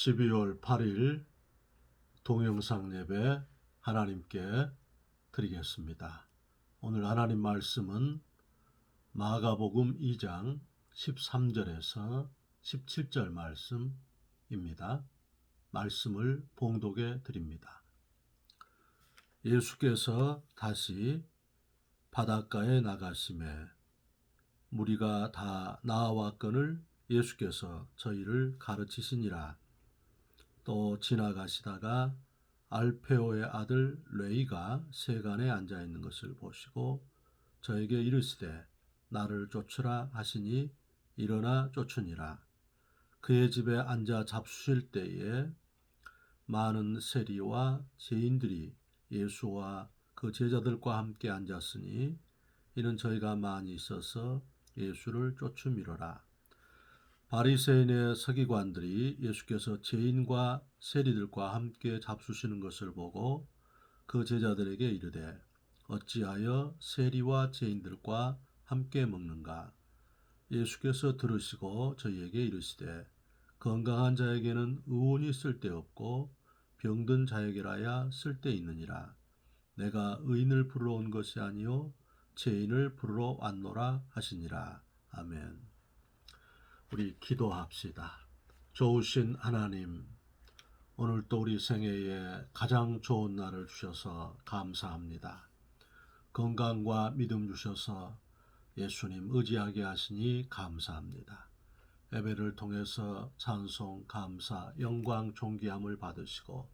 12월 8일 동영상 예배 하나님께 드리겠습니다. 오늘 하나님 말씀은 마가복음 2장 13절에서 17절 말씀입니다. 말씀을 봉독해 드립니다. 예수께서 다시 바닷가에 나가심에 무리가 다 나아왔거늘 예수께서 저희를 가르치시니라. 또 지나가시다가 알페오의 아들 레이가 세간에 앉아 있는 것을 보시고 저에게 이르시되 나를 쫓으라 하시니 일어나 쫓으니라. 그의 집에 앉아 잡수실 때에 많은 세리와 죄인들이 예수와 그 제자들과 함께 앉았으니 이는 저희가 많이 있어서 예수를 쫓음이로라. 바리새인의 서기관들이 예수께서 죄인과 세리들과 함께 잡수시는 것을 보고 그 제자들에게 이르되 어찌하여 세리와 죄인들과 함께 먹는가? 예수께서 들으시고 저희에게 이르시되 건강한 자에게는 의원이 쓸데없고 병든 자에게라야 쓸데있느니라. 내가 의인을 부르러 온 것이 아니요 죄인을 부르러 왔노라 하시니라. 아멘. 우리 기도합시다. 좋으신 하나님, 오늘도 우리 생애에 가장 좋은 날을 주셔서 감사합니다. 건강과 믿음 주셔서 예수님 의지하게 하시니 감사합니다. 예배를 통해서 찬송, 감사, 영광, 존귀함을 받으시고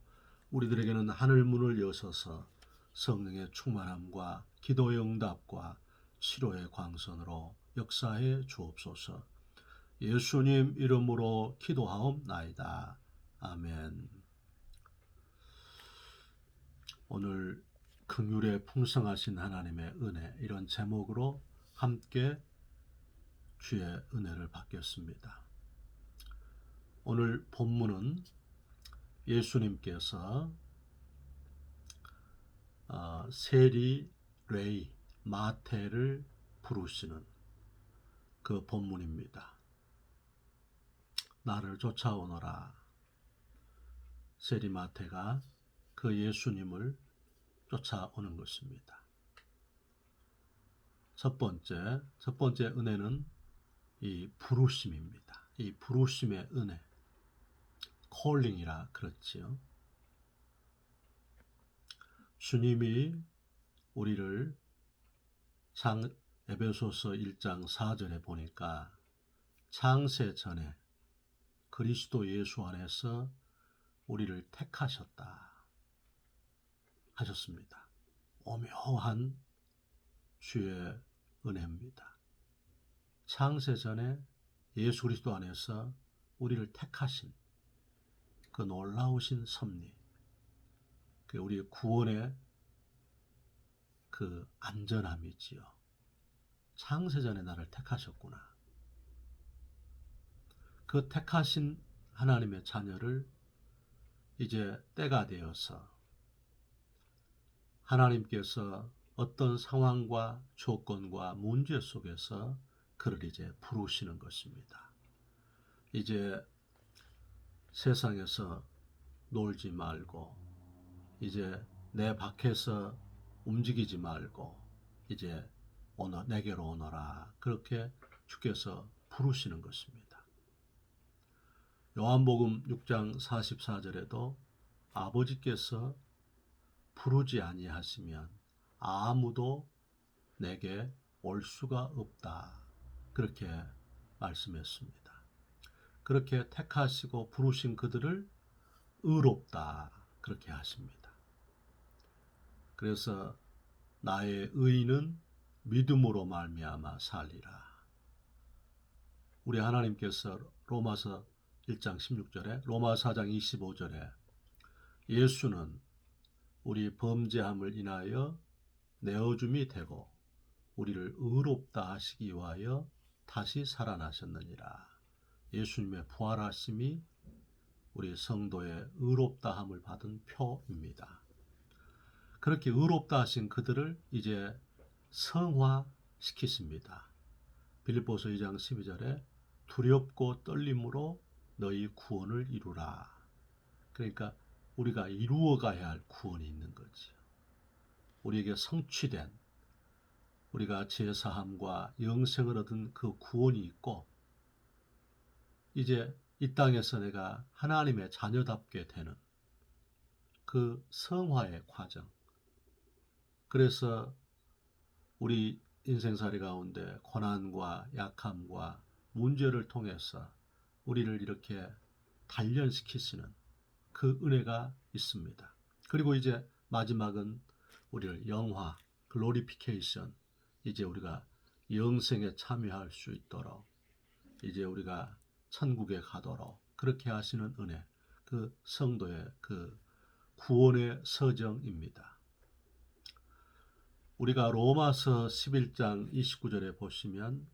우리들에게는 하늘 문을 여셔서 성령의 충만함과 기도의 응답과 치료의 광선으로 역사해 주옵소서. 예수님 이름으로 기도하옵나이다. 아멘. 오늘 긍휼에 풍성하신 하나님의 은혜, 이런 제목으로 함께 주의 은혜를 받겠습니다. 오늘 본문은 예수님께서 세리, 레이, 마태를 부르시는 그 본문입니다. 나를 쫓아오너라. 세리마태가 그 예수님을 쫓아오는 것입니다. 첫 번째 은혜는 이 부르심입니다. 이 부르심의 은혜, 콜링이라 그렇지요. 주님이 우리를 에베소서 1장 4절에 보니까 창세 전에 그리스도 예수 안에서 우리를 택하셨다 하셨습니다. 오묘한 주의 은혜입니다. 창세 전에 예수 그리스도 안에서 우리를 택하신 그 놀라우신 섭리, 그 우리의 구원의 그 안전함이지요. 창세 전에 나를 택하셨구나. 그 택하신 하나님의 자녀를 이제 때가 되어서 하나님께서 어떤 상황과 조건과 문제 속에서 그를 이제 부르시는 것입니다. 이제 세상에서 놀지 말고 이제 내 밖에서 움직이지 말고 이제 내게로 오너라. 그렇게 주께서 부르시는 것입니다. 요한복음 6장 44절에도 아버지께서 부르지 아니하시면 아무도 내게 올 수가 없다. 그렇게 말씀했습니다. 그렇게 택하시고 부르신 그들을 의롭다. 그렇게 하십니다. 그래서 나의 의인은 믿음으로 말미암아 살리라. 우리 하나님께서 로마서 1장 16절에 로마 4장 25절에 예수는 우리 범죄함을 인하여 내어줌이 되고 우리를 의롭다 하시기 위하여 다시 살아나셨느니라. 예수님의 부활하심이 우리 성도의 의롭다함을 받은 표입니다. 그렇게 의롭다 하신 그들을 이제 성화시키십니다. 빌립보서 2장 12절에 두렵고 떨림으로 너희 구원을 이루라. 그러니까 우리가 이루어가야 할 구원이 있는 거지요. 우리에게 성취된 우리가 제사함과 영생을 얻은 그 구원이 있고 이제 이 땅에서 내가 하나님의 자녀답게 되는 그 성화의 과정. 그래서 우리 인생살이 가운데 고난과 약함과 문제를 통해서 우리를 이렇게 단련시키시는 그 은혜가 있습니다. 그리고 이제 마지막은 우리를 영화, 글로리피케이션, 이제 우리가 영생에 참여할 수 있도록 이제 우리가 천국에 가도록 그렇게 하시는 은혜, 그 성도의 그 구원의 서정입니다. 우리가 로마서 11장 29절에 보시면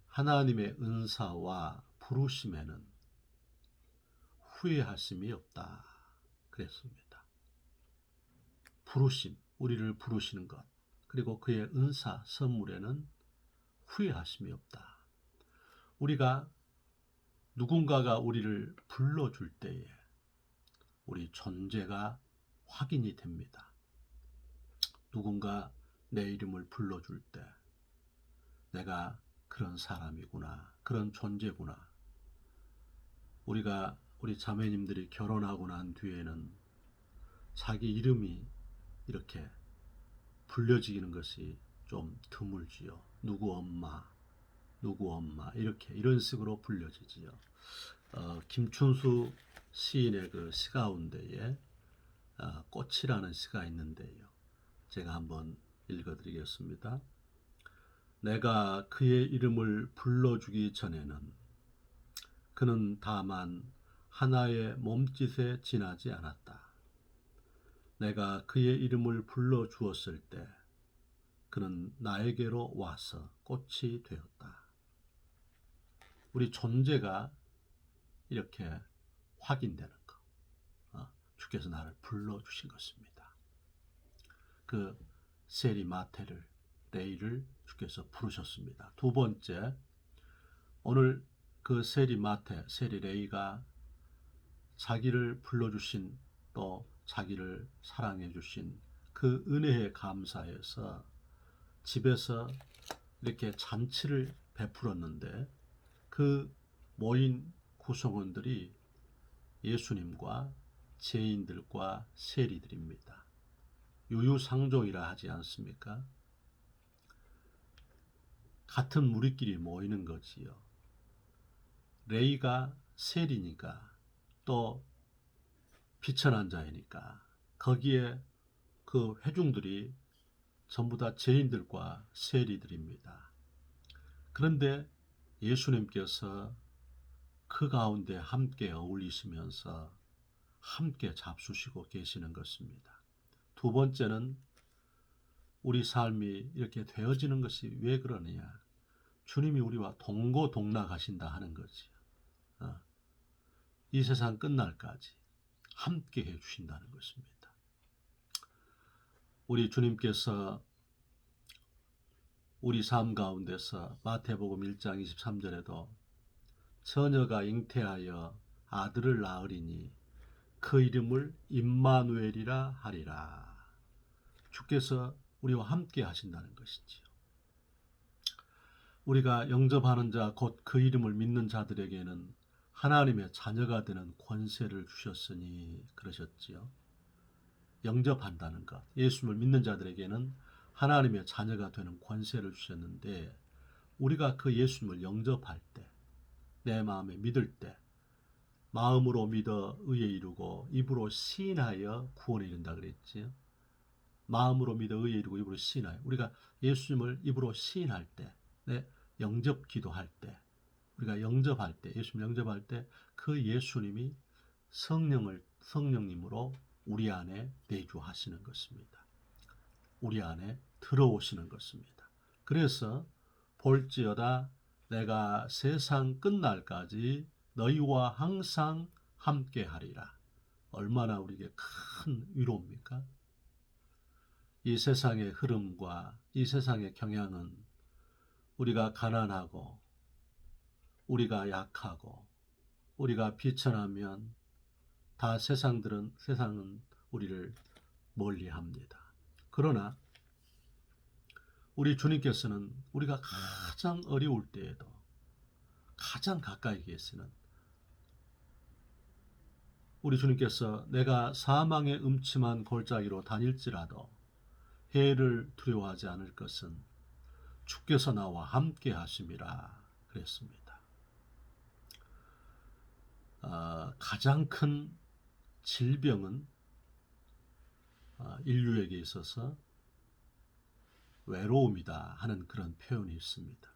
하나님의 은사와 부르심에는 후회하심이 없다 그랬습니다. 부르심, 우리를 부르시는 것, 그리고 그의 은사, 선물에는 후회하심이 없다. 우리가 누군가가 우리를 불러줄 때에 우리 존재가 확인이 됩니다. 누군가 내 이름을 불러줄 때 내가 그런 사람이구나, 그런 존재구나. 우리 자매님들이 결혼하고 난 뒤에는 자기 이름이 이렇게 불려지는 것이 좀 드물지요. 누구 엄마 이렇게 이런 식으로 불려지지요. 김춘수 시인의 그 시 가운데에 꽃이라는 시가 있는데요. 제가 한번 읽어드리겠습니다. 내가 그의 이름을 불러주기 전에는 그는 다만 하나의 몸짓에 지나지 않았다. 내가 그의 이름을 불러주었을 때 그는 나에게로 와서 꽃이 되었다. 우리 존재가 이렇게 확인되는 것. 주께서 나를 불러주신 것입니다. 그 세리 마테를, 레이를 주께서 부르셨습니다. 두 번째, 오늘 그 세리 마테, 세리 레이가 자기를 불러주신 또 자기를 사랑해 주신 그 은혜에 감사해서 집에서 이렇게 잔치를 베풀었는데 그 모인 구성원들이 예수님과 죄인들과 세리들입니다. 유유상종이라 하지 않습니까? 같은 무리끼리 모이는 거지요. 레이가 세리니까 또 비천한 자이니까 거기에 그 회중들이 전부 다 죄인들과 세리들입니다. 그런데 예수님께서 그 가운데 함께 어울리시면서 함께 잡수시고 계시는 것입니다. 두 번째는 우리 삶이 이렇게 되어지는 것이 왜 그러느냐? 주님이 우리와 동고동락하신다 하는 거지요. 이 세상 끝날까지 함께 해주신다는 것입니다. 우리 주님께서 우리 삶 가운데서 마태복음 1장 23절에도 처녀가 잉태하여 아들을 낳으리니 그 이름을 임마누엘이라 하리라. 주께서 우리와 함께 하신다는 것이지요. 우리가 영접하는 자, 곧 그 이름을 믿는 자들에게는 하나님의 자녀가 되는 권세를 주셨으니 그러셨지요. 영접한다는 것, 예수님을 믿는 자들에게는 하나님의 자녀가 되는 권세를 주셨는데 우리가 그 예수님을 영접할 때, 내 마음에 믿을 때 마음으로 믿어 의에 이르고 입으로 시인하여 구원에 이른다 그랬지요. 마음으로 믿어 의에 이르고 입으로 시인하여, 우리가 예수님을 입으로 시인할 때, 영접 기도할 때, 우리가 영접할 때, 예수님 영접할 때 그 예수님이 성령님으로 우리 안에 내주하시는 것입니다. 우리 안에 들어오시는 것입니다. 그래서 볼지어다 내가 세상 끝날까지 너희와 항상 함께 하리라. 얼마나 우리에게 큰 위로입니까? 이 세상의 흐름과 이 세상의 경향은 우리가 가난하고 우리가 약하고 우리가 비천하면 다 세상은 우리를 멀리합니다. 그러나 우리 주님께서는 우리가 가장 어려울 때에도 가장 가까이 계시는 우리 주님께서 내가 사망의 음침한 골짜기로 다닐지라도 해를 두려워하지 않을 것은 주께서 나와 함께 하심이라 그랬습니다. 가장 큰 질병은 인류에게 있어서 외로움이다 하는 그런 표현이 있습니다.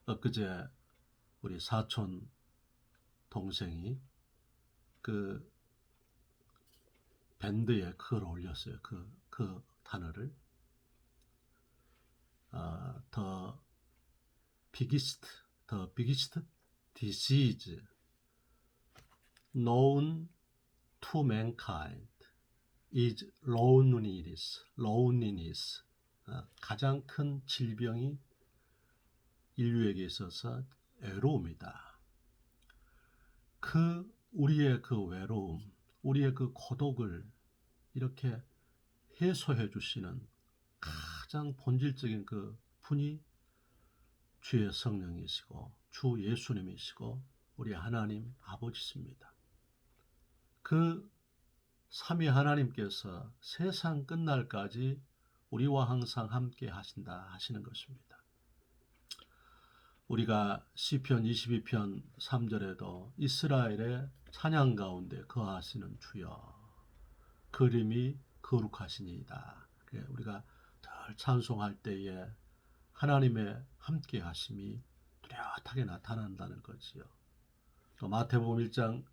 엊그제 우리 사촌 동생이 그 밴드에 글을 올렸어요. 그 단어를 the biggest disease known to mankind is loneliness. 가장 큰 질병이 인류에게 있어서 외로움이다. 우리의 그 외로움, 우리의 그 고독을 이렇게 해소해 주시는 가장 본질적인 그 분이 주의 성령이시고 주 예수님이시고 우리 하나님 아버지십니다. 그 삼위 하나님께서 세상 끝날까지 우리와 항상 함께 하신다 하시는 것입니다. 우리가 시편 22편 3절에도 이스라엘의 찬양 가운데 거하시는 주여 그림이 거룩하시니이다. 우리가 늘 찬송할 때에 하나님의 함께 하심이 뚜렷하게 나타난다는 거지요. 또 마태복음 1장,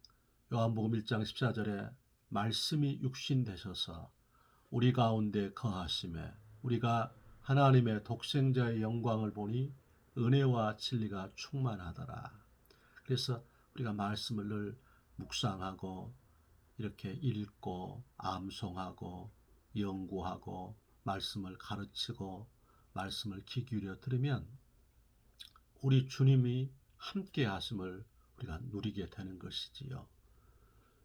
요한복음 1장 14절에 말씀이 육신 되셔서 우리 가운데 거하심에 우리가 하나님의 독생자의 영광을 보니 은혜와 진리가 충만하더라. 그래서 우리가 말씀을 늘 묵상하고 이렇게 읽고 암송하고 연구하고 말씀을 가르치고 말씀을 귀 기울여 들으면 우리 주님이 함께 하심을 우리가 누리게 되는 것이지요.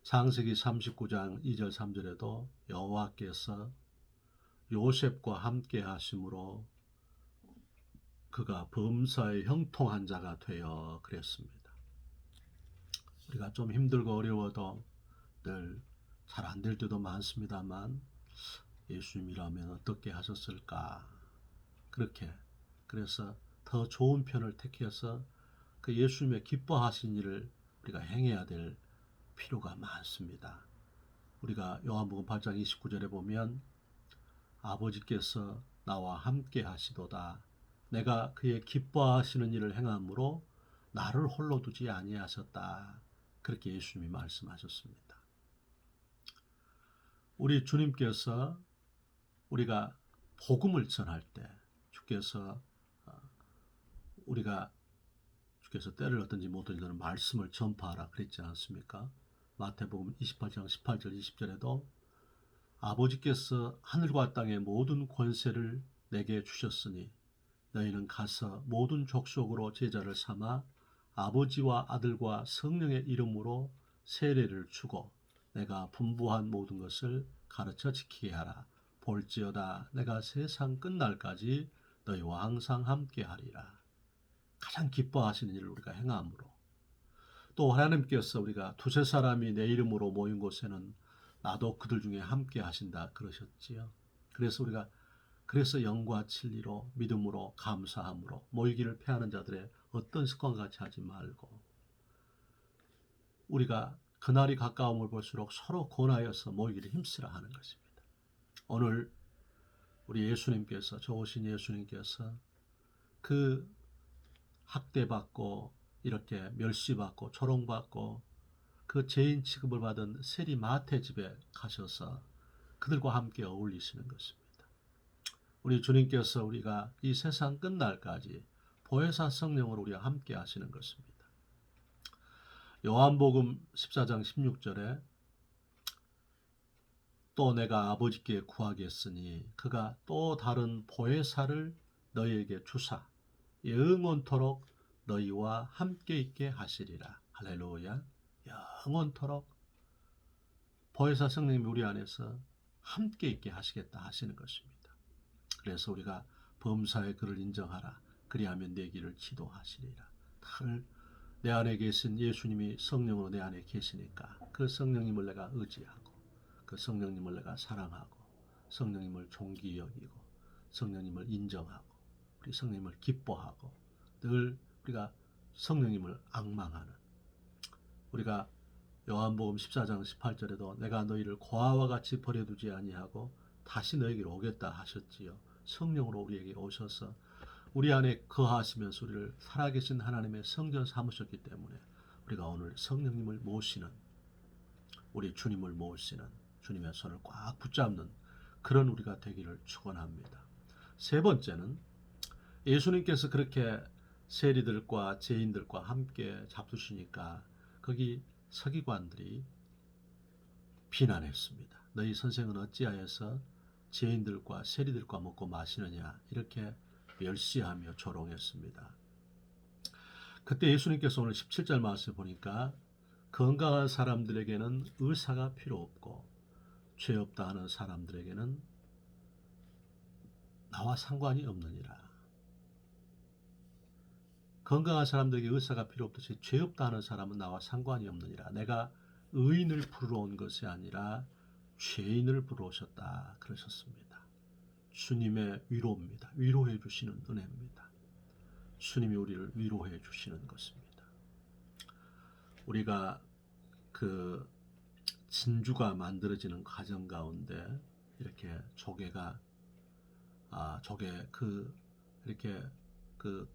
창세기 39장 2절 3절에도 여호와께서 요셉과 함께 하심으로 그가 범사에 형통한 자가 되어 그랬습니다. 우리가 좀 힘들고 어려워도 늘 잘 안 될 때도 많습니다만 예수님이라면 어떻게 하셨을까? 그래서 더 좋은 편을 택해서 그 예수님의 기뻐하신 일을 우리가 행해야 될 필요가 많습니다. 우리가 요한복음 8장 29절에 보면 아버지께서 나와 함께 하시도다. 내가 그의 기뻐하시는 일을 행함으로 나를 홀로 두지 아니하셨다. 그렇게 예수님이 말씀하셨습니다. 우리 주님께서 우리가 복음을 전할 때 주께서 때를 얻든지 못 얻든지 말씀을 전파하라 그랬지 않습니까? 마태복음 28장 18절 20절에도 아버지께서 하늘과 땅의 모든 권세를 내게 주셨으니 너희는 가서 모든 족속으로 제자를 삼아 아버지와 아들과 성령의 이름으로 세례를 주고 내가 분부한 모든 것을 가르쳐 지키게 하라. 볼지어다 내가 세상 끝날까지 너희와 항상 함께 하리라. 가장 기뻐하시는 일을 우리가 행함으로 또 하나님께서 우리가 두세 사람이 내 이름으로 모인 곳에는 나도 그들 중에 함께 하신다 그러셨지요. 그래서 영과 진리로 믿음으로 감사함으로 모이기를 패하는 자들의 어떤 습관 같이 하지 말고 우리가 그날이 가까움을 볼수록 서로 권하여서 모이기를 힘쓰라 하는 것입니다. 오늘 우리 예수님께서 좋으신 예수님께서 그 학대받고 이렇게 멸시받고 조롱받고 그 죄인 취급을 받은 세리 마태 집에 가셔서 그들과 함께 어울리시는 것입니다. 우리 주님께서 우리가 이 세상 끝날까지 보혜사 성령으로 우리와 함께 하시는 것입니다. 요한복음 14장 16절에 또 내가 아버지께 구하겠으니 그가 또 다른 보혜사를 너희에게 주사 영원토록 너희와 함께 있게 하시리라. 할렐루야. 영원토록 보혜사 성령님이 우리 안에서 함께 있게 하시겠다 하시는 것입니다. 그래서 우리가 범사의 그를 인정하라. 그리하면 내 길을 지도하시리라. 늘 내 안에 계신 예수님이 성령으로 내 안에 계시니까 그 성령님을 내가 의지하고 그 성령님을 내가 사랑하고 성령님을 존귀 여기고 성령님을 인정하고 우리 성령님을 기뻐하고 늘 우리가 성령님을 앙망하는 우리가 요한복음 14장 18절에도 내가 너희를 고아와 같이 버려두지 아니하고 다시 너에게로 오겠다 하셨지요. 성령으로 우리에게 오셔서 우리 안에 거하시면서 우리를 살아계신 하나님의 성전 삼으셨기 때문에 우리가 오늘 성령님을 모시는 우리 주님을 모시는 주님의 손을 꽉 붙잡는 그런 우리가 되기를 축원합니다. 세 번째는 예수님께서 그렇게 세리들과 죄인들과 함께 잡수시니까 거기 서기관들이 비난했습니다. 너희 선생은 어찌하여서 죄인들과 세리들과 먹고 마시느냐 이렇게 멸시하며 조롱했습니다. 그때 예수님께서 오늘 17절 말씀을 보니까 건강한 사람들에게는 의사가 필요 없고 죄 없다 하는 사람들에게는 나와 상관이 없느니라. 건강한 사람들에게 의사가 필요 없듯이 죄 없다 하는 사람은 나와 상관이 없느니라. 내가 의인을 부르러 온 것이 아니라 죄인을 부르러 오셨다 그러셨습니다. 주님의 위로입니다. 위로해 주시는 은혜입니다. 주님이 우리를 위로해 주시는 것입니다. 우리가 그 진주가 만들어지는 과정 가운데 이렇게 조개가 조개 이렇게 그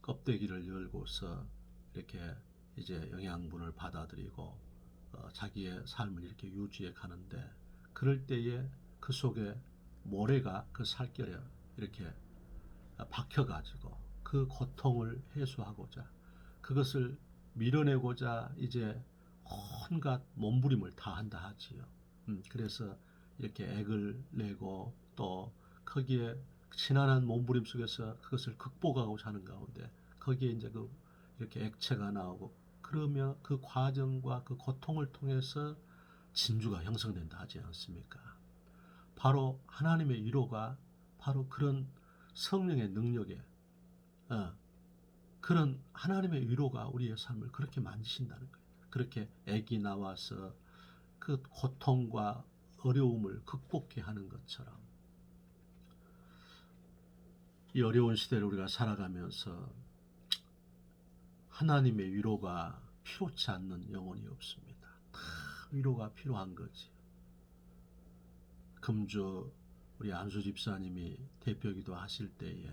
껍데기를 열고서 이렇게 이제 영양분을 받아들이고 자기의 삶을 이렇게 유지해 가는데 그럴 때에 그 속에 모래가 그 살결에 이렇게 박혀가지고 그 고통을 해소하고자 그것을 밀어내고자 이제 온갖 몸부림을 다 한다 하지요. 그래서 이렇게 액을 내고 또 거기에 지난한 몸부림 속에서 그것을 극복하고자 하는 가운데 거기에 이제 이렇게 액체가 나오고 그러면 그 과정과 그 고통을 통해서 진주가 형성된다 하지 않습니까? 바로 하나님의 위로가 바로 그런 성령의 능력에 그런 하나님의 위로가 우리의 삶을 그렇게 만지신다는 거예요. 그렇게 액이 나와서 그 고통과 어려움을 극복해 하는 것처럼 이 어려운 시대를 우리가 살아가면서 하나님의 위로가 필요치 않는 영혼이 없습니다. 다 위로가 필요한 거지. 금주 우리 안수 집사님이 대표기도 하실 때에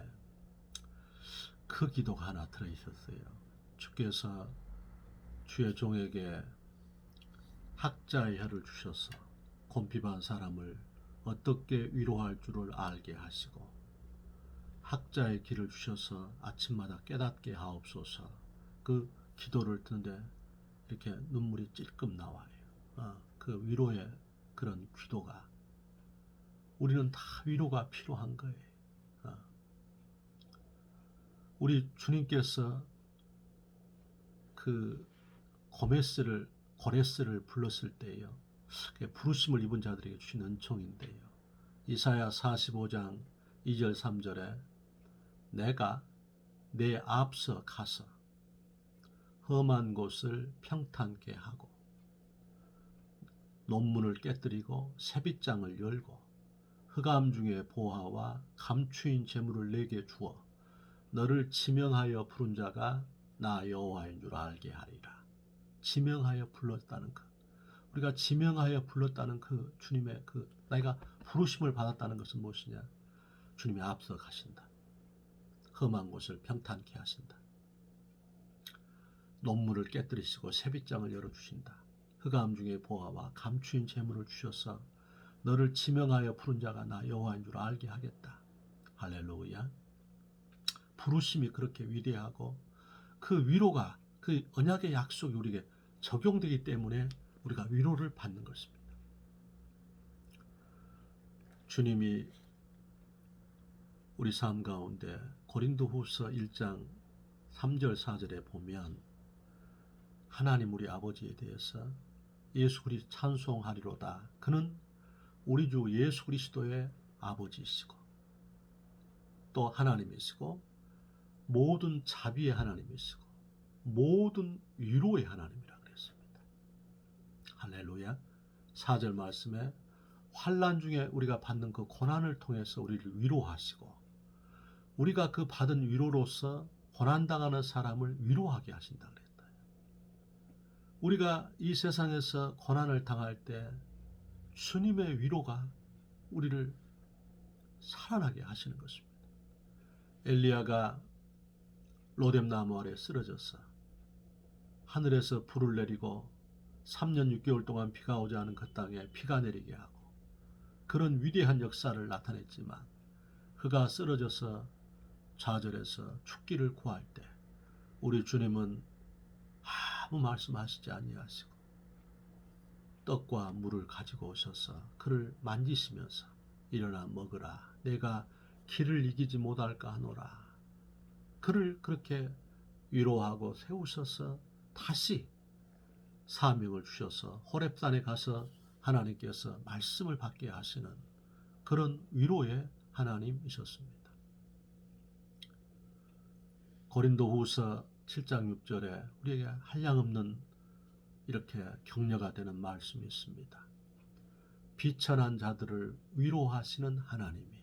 그 기도가 하나 들어있었어요. 주께서 주의 종에게 학자의 혀를 주셔서 곤핍한 사람을 어떻게 위로할 줄을 알게 하시고 학자의 길을 주셔서 아침마다 깨닫게 하옵소서. 그 기도를 듣는데 이렇게 눈물이 찔끔 나와요. 그 위로의 그런 기도가 우리는 다 위로가 필요한 거예요. 우리 주님께서 그 고네스를 불렀을 때요. 부르심을 입은 자들에게 주신 은총인데요. 이사야 45장 2절 3절에 내가 내 앞서 가서 험한 곳을 평탄케 하고 논문을 깨뜨리고 세빗장을 열고 흑암 중에 보화와 감추인 재물을 내게 주어 너를 지명하여 부른 자가 나 여호와인 줄 알게 하리라. 지명하여 불렀다는 것. 우리가 지명하여 불렀다는 그 주님의 내가 부르심을 받았다는 것은 무엇이냐? 주님이 앞서 가신다. 험한 곳을 평탄케 하신다. 논문을 깨뜨리시고 세빗장을 열어주신다. 흑암 중에 보화와 감추인 재물을 주셔서 너를 지명하여 부른 자가 나 여호와인 줄 알게 하겠다. 할렐루야. 부르심이 그렇게 위대하고 그 위로가 그 언약의 약속이 우리에게 적용되기 때문에 우리가 위로를 받는 것입니다. 주님이 우리 삶 가운데 고린도후서 1장 3절 4절에 보면 하나님 우리 아버지에 대해서 예수 그리스도 찬송하리로다. 그는 우리 주 예수 그리스도의 아버지이시고 또 하나님이시고 모든 자비의 하나님이시고 모든 위로의 하나님이라 그랬습니다. 할렐루야. 4절 말씀에 환난 중에 우리가 받는 그 고난을 통해서 우리를 위로하시고 우리가 그 받은 위로로서 고난당하는 사람을 위로하게 하신다 그랬다. 우리가 이 세상에서 고난을 당할 때 주님의 위로가 우리를 살아나게 하시는 것입니다. 엘리야가 로뎀나무 아래 쓰러져서 하늘에서 불을 내리고 3년 6개월 동안 비가 오지 않은 그 땅에 비가 내리게 하고 그런 위대한 역사를 나타냈지만 그가 쓰러져서 좌절해서 죽기를 구할 때 우리 주님은 아무 말씀하시지 아니하시고 떡과 물을 가지고 오셔서 그를 만지시면서 일어나 먹으라. 내가 길을 이기지 못할까 하노라. 그를 그렇게 위로하고 세우셔서 다시 사명을 주셔서 호렙산에 가서 하나님께서 말씀을 받게 하시는 그런 위로의 하나님이셨습니다. 고린도후서 7장 6절에 우리에게 한량없는 이렇게 격려가 되는 말씀이 있습니다. 비천한 자들을 위로하시는 하나님이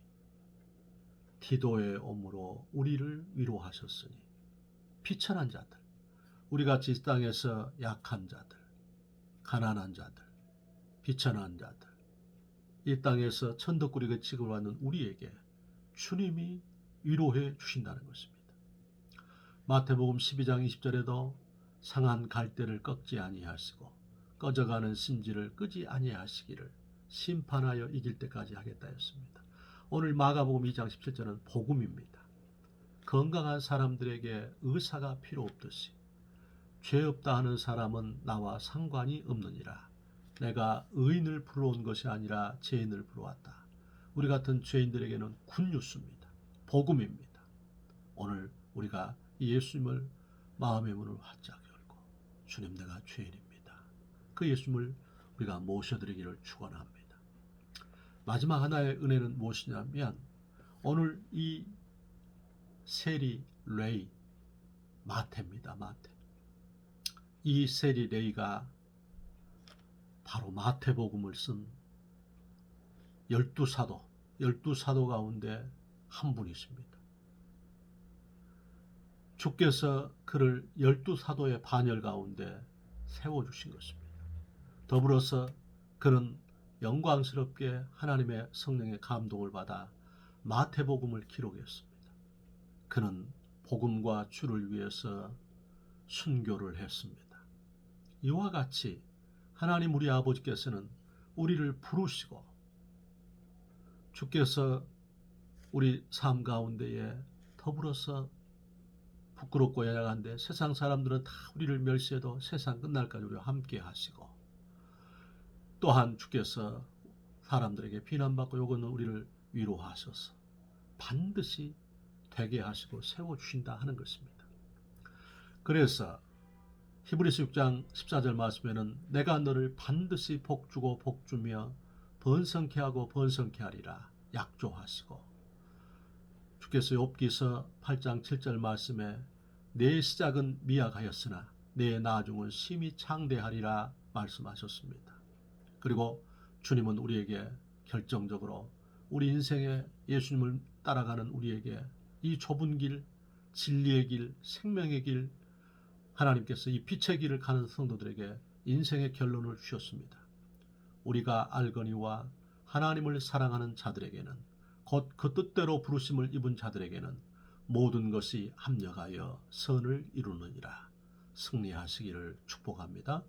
디도의 오므로 우리를 위로하셨으니 비천한 자들, 우리같이 이 땅에서 약한 자들, 가난한 자들, 비천한 자들, 이 땅에서 천덕꾸리가 취급받는 우리에게 주님이 위로해 주신다는 것입니다. 마태복음 12장 20절에도 상한 갈대를 꺾지 아니하시고 꺼져가는 심지를 끄지 아니하시기를 심판하여 이길 때까지 하겠다 했습니다. 오늘 마가복음 2장 17절은 복음입니다. 건강한 사람들에게 의사가 필요 없듯이 죄 없다 하는 사람은 나와 상관이 없느니라. 내가 의인을 불러온 것이 아니라 죄인을 불러왔다. 우리 같은 죄인들에게는 굿뉴스입니다. 복음입니다. 오늘 우리가 예수님을 마음의 문을 활짝 열고 주님 내가 죄인입니다. 그 예수님을 우리가 모셔드리기를 축원합니다. 마지막 하나의 은혜는 무엇이냐면 오늘 이 세리 레이 마태입니다. 마태. 이 세리 레이가 바로 마태복음을 쓴 12사도 가운데 한 분이십니다. 주께서 그를 12사도의 반열 가운데 세워주신 것입니다. 더불어서 그는 영광스럽게 하나님의 성령의 감동을 받아 마태복음을 기록했습니다. 그는 복음과 주를 위해서 순교를 했습니다. 이와 같이 하나님 우리 아버지께서는 우리를 부르시고 주께서 우리 삶 가운데에 더불어서 부끄럽고 연약한데 세상 사람들은 다 우리를 멸시해도 세상 끝날까지 우리와 함께 하시고 또한 주께서 사람들에게 비난받고 요구하는 우리를 위로하셔서 반드시 되게 하시고 세워주신다 하는 것입니다. 그래서 히브리서 6장 14절 말씀에는 내가 너를 반드시 복주고 복주며 번성케 하고 번성케 하리라 약조하시고 주께서 욥기서 8장 7절 말씀에 내 시작은 미약하였으나 내 나중은 심히 창대하리라 말씀하셨습니다. 그리고 주님은 우리에게 결정적으로 우리 인생에 예수님을 따라가는 우리에게 이 좁은 길, 진리의 길, 생명의 길 하나님께서 이 빛의 길을 가는 성도들에게 인생의 결론을 주셨습니다. 우리가 알거니와 하나님을 사랑하는 자들에게는 곧 그 뜻대로 부르심을 입은 자들에게는 모든 것이 합력하여 선을 이루느니라. 승리하시기를 축복합니다.